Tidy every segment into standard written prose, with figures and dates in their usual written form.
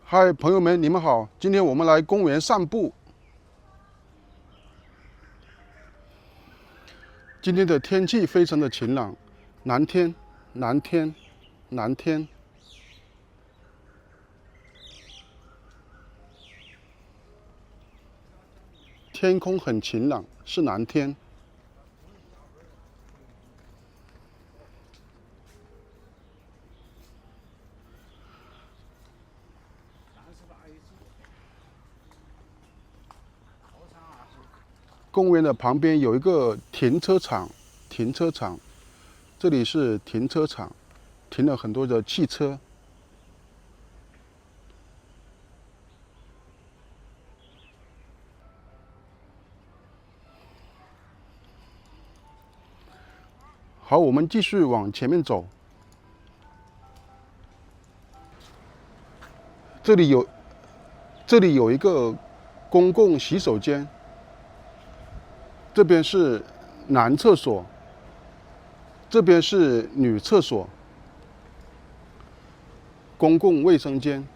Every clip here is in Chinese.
嗨，朋友们，你们好！今天我们来公园散步。今天的天气非常的晴朗，蓝天，蓝天，蓝天。天空很晴朗，是蓝天。公园的旁边有一个停车场，这里是停车场，停了很多的汽车。好，我们继续往前面走。这里有一个公共洗手间，这边是男厕所，这边是女厕所，公共卫生间。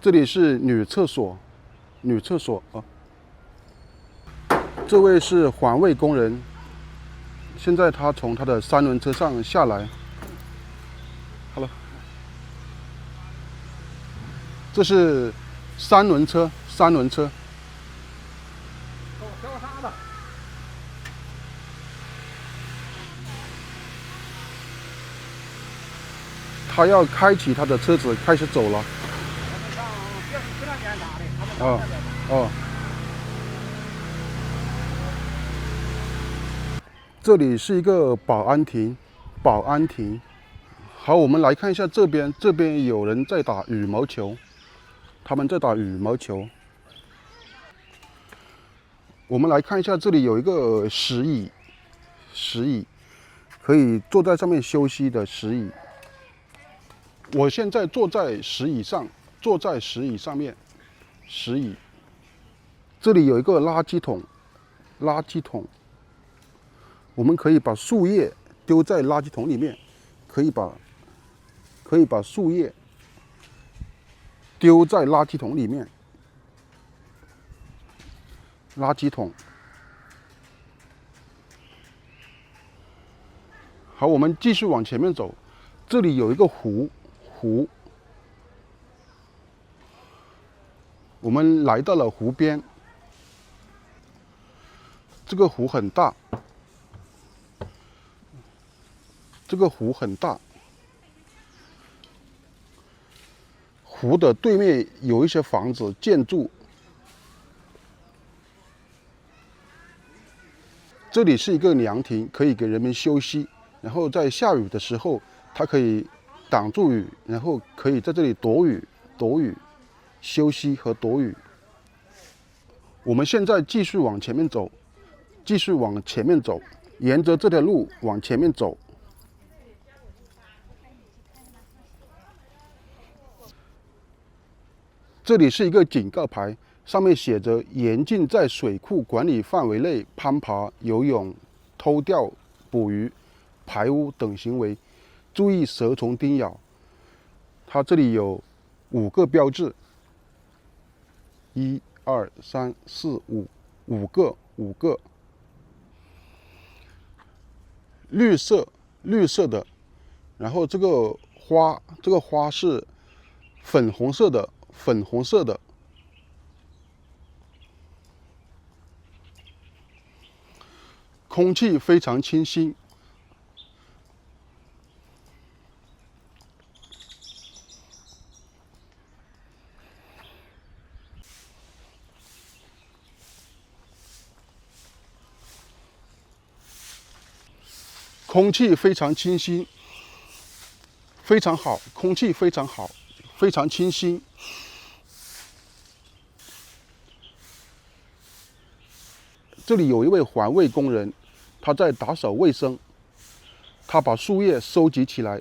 这里是女厕所，啊。这位是环卫工人，现在他从他的三轮车上下来。Hello， 这是三轮车。他要开启他的车子，开始走了。哦，这里是一个保安亭。好，我们来看一下这边，有人在打羽毛球，我们来看一下，这里有一个石椅，可以坐在上面休息的石椅。我现在坐在石椅上面。这里有一个垃圾桶，我们可以把树叶丢在垃圾桶里面，可以把树叶丢在垃圾桶里面。垃圾桶。好，我们继续往前面走，这里有一个湖。我们来到了湖边，这个湖很大，湖的对面有一些房子建筑。这里是一个凉亭，可以给人们休息，然后在下雨的时候，它可以挡住雨，然后可以在这里躲雨，休息和躲雨。我们现在继续往前面走，沿着这条路往前面走。这里是一个警告牌，上面写着严禁在水库管理范围内攀爬、游泳、偷钓、捕鱼、排污等行为，注意蛇虫叮咬。它这里有5个标志，1、2、3、4、5个，绿色的，然后这个花是粉红色的。空气非常清新。非常好，空气非常好，非常清新。这里有一位环卫工人，他在打扫卫生，他把树叶收集起来。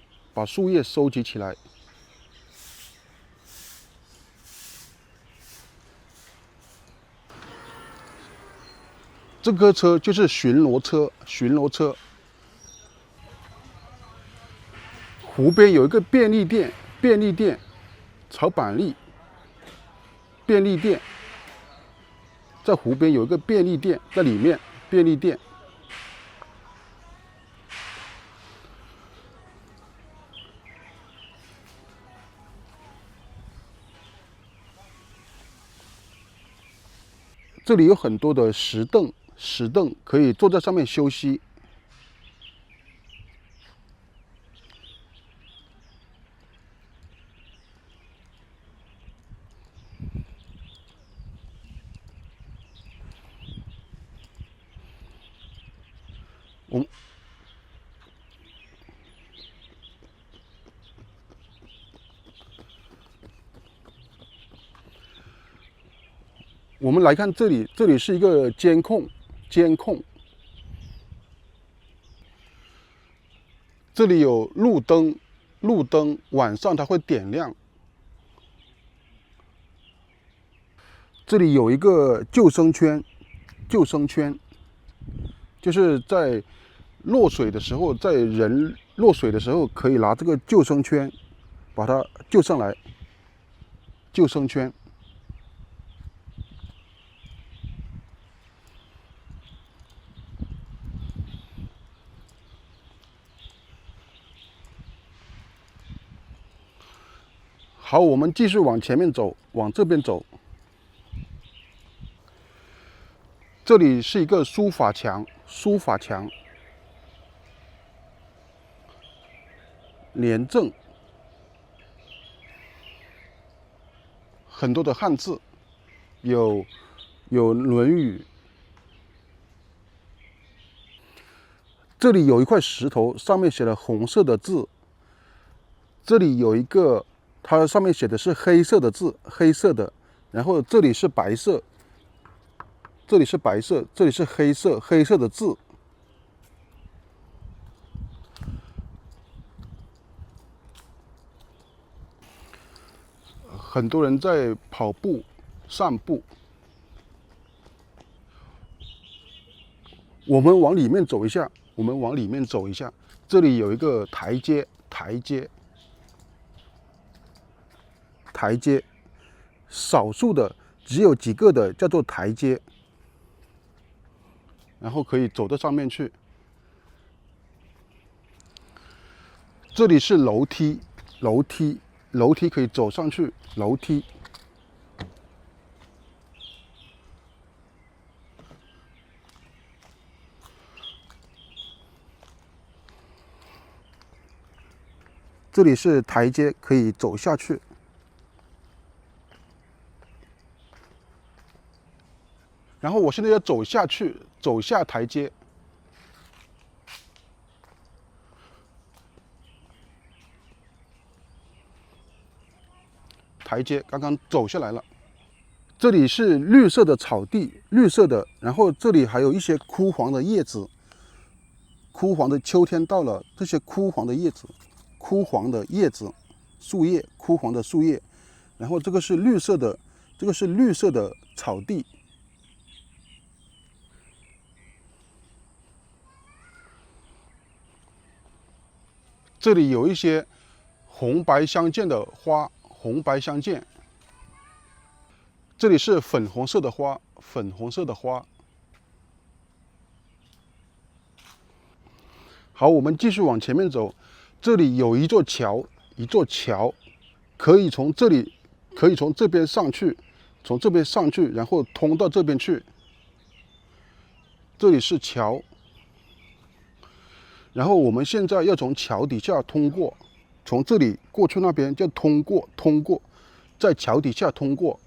这个车就是巡逻车，巡逻车。湖边有一个便利店，便利店，草板栗，便利店，在湖边有一个便利店，在里面，便利店。这里有很多的石凳，石凳可以坐在上面休息。我们来看这里，这里是一个监控，监控。这里有路灯，路灯晚上它会点亮。这里有一个救生圈，救生圈，就是在落水的时候，在人落水的时候，可以拿这个救生圈把它救上来。救生圈。好，我们继续往前面走，往这边走。这里是一个书法墙，书法墙，廉政，很多的汉字，有《论语》。这里有一块石头，上面写了红色的字。这里有一个，它上面写的是黑色的字，黑色的。然后这里是白色，这里是白色，这里是黑色，黑色的字。很多人在跑步、散步。我们往里面走一下，我们往里面走一下。这里有一个台阶，台阶，台阶，少数的，只有几个的叫做台阶，然后可以走到上面去。这里是楼梯，楼梯，楼梯可以走上去，楼梯。这里是台阶，可以走下去。然后我现在要走下去，走下台阶。台阶刚刚走下来了。这里是绿色的草地，绿色的，然后这里还有一些枯黄的叶子。枯黄的，秋天到了，这些枯黄的叶子，枯黄的叶子，树叶，枯黄的树叶。然后这个是绿色的，这个是绿色的草地。这里有一些红白相间的花，红白相间。这里是粉红色的花，粉红色的花。好，我们继续往前面走。这里有一座桥，一座桥，可以从这里，可以从这边上去，从这边上去，然后通到这边去。这里是桥。然后我们现在要从桥底下通过，从这里过去那边就通过，通过，在桥底下通过。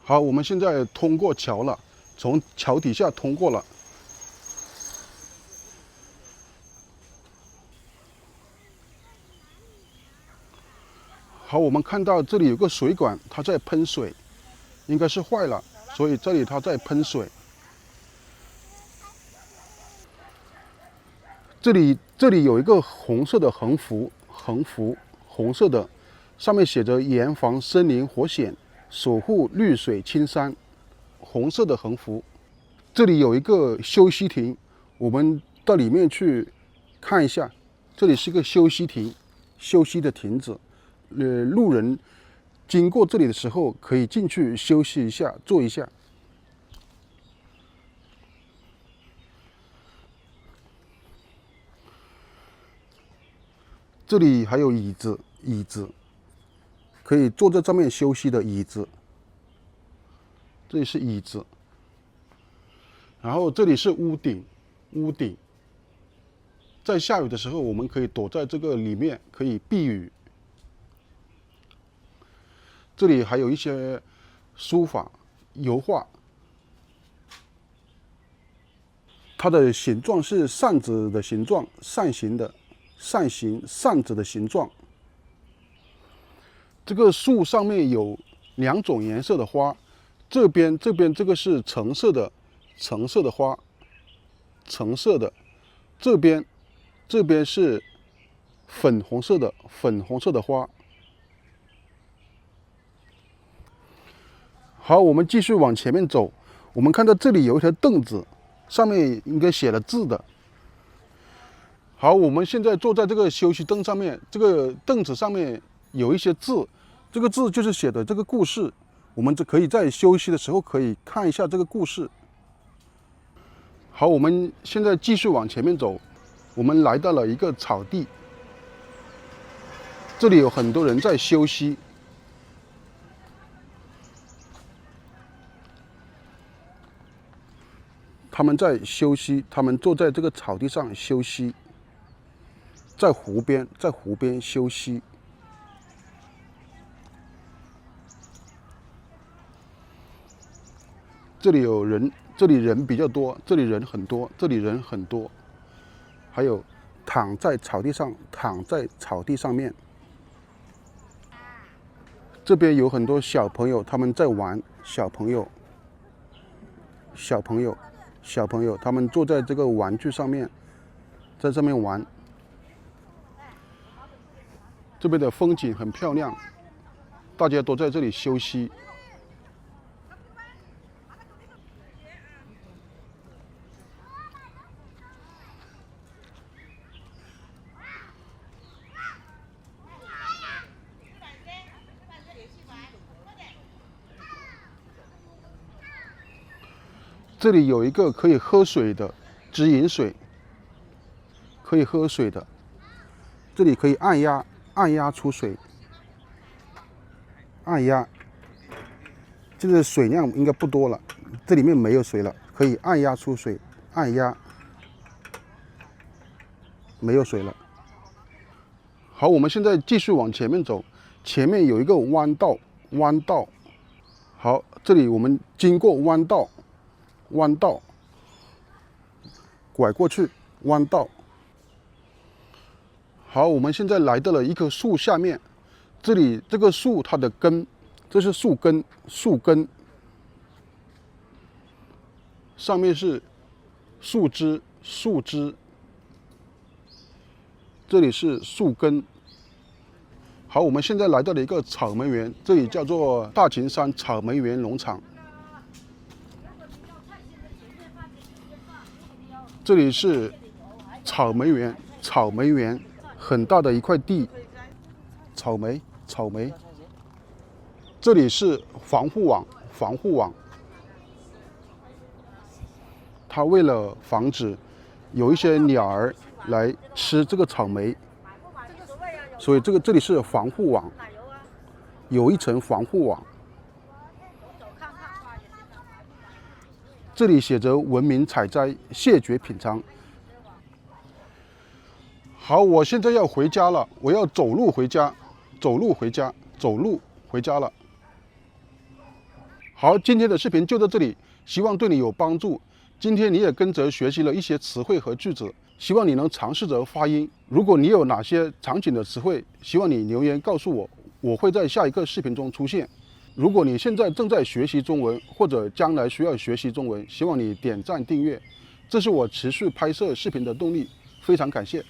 好，我们现在通过桥了，从桥底下通过了。好，我们看到这里有个水管，它在喷水，应该是坏了，所以这里它在喷水。这里有一个红色的横幅，红色的，上面写着“严防森林火险”，守护绿水青山，红色的横幅。这里有一个休息亭，我们到里面去看一下。这里是一个休息亭，休息的亭子。路人经过这里的时候，可以进去休息一下，坐一下。这里还有椅子，可以坐在上面休息的椅子。这里是椅子，然后这里是屋顶，在下雨的时候，我们可以躲在这个里面，可以避雨。这里还有一些书法、油画，它的形状是扇子的形状，扇形扇子的形状。这个树上面有2种颜色的花，这边这个是橙色的花，橙色的，这边是粉红色的花。好，我们继续往前面走，我们看到这里有一条凳子，上面应该写了字的。好，我们现在坐在这个休息凳上面，这个凳子上面有一些字，这个字就是写的这个故事，我们可以在休息的时候可以看一下这个故事。好，我们现在继续往前面走，我们来到了一个草地，这里有很多人在休息。他们在休息，他们坐在这个草地上休息，在湖边休息。这里有人，这里人比较多，这里人很多，还有躺在草地上面。这边有很多小朋友，他们在玩，小朋友，他们坐在这个玩具上面，在上面玩。这边的风景很漂亮，大家都在这里休息。这里有一个可以喝水的直饮水，可以喝水的。这里可以按压出水，按压。这个水量应该不多了，这里面没有水了，可以按压出水，按压，没有水了。好，我们现在继续往前面走，前面有一个弯道。好，这里我们经过弯道，拐过去，弯道。好，我们现在来到了一棵树下面，这里这个树它的根，这是树根，上面是树枝，这里是树根。好，我们现在来到了一个草莓园，这里叫做大秦山草莓园农场。这里是草莓园，很大的一块地，草莓。这里是防护网，它为了防止有一些鸟儿来吃这个草莓，所以这里是防护网，有一层防护网。这里写着文明采摘，谢绝品尝。好，我现在要回家了，我要走路回家了。好，今天的视频就到这里，希望对你有帮助。今天你也跟着学习了一些词汇和句子，希望你能尝试着发音。如果你有哪些场景的词汇，希望你留言告诉我，我会在下一个视频中出现。如果你现在正在学习中文，或者将来需要学习中文，希望你点赞订阅，这是我持续拍摄视频的动力。非常感谢。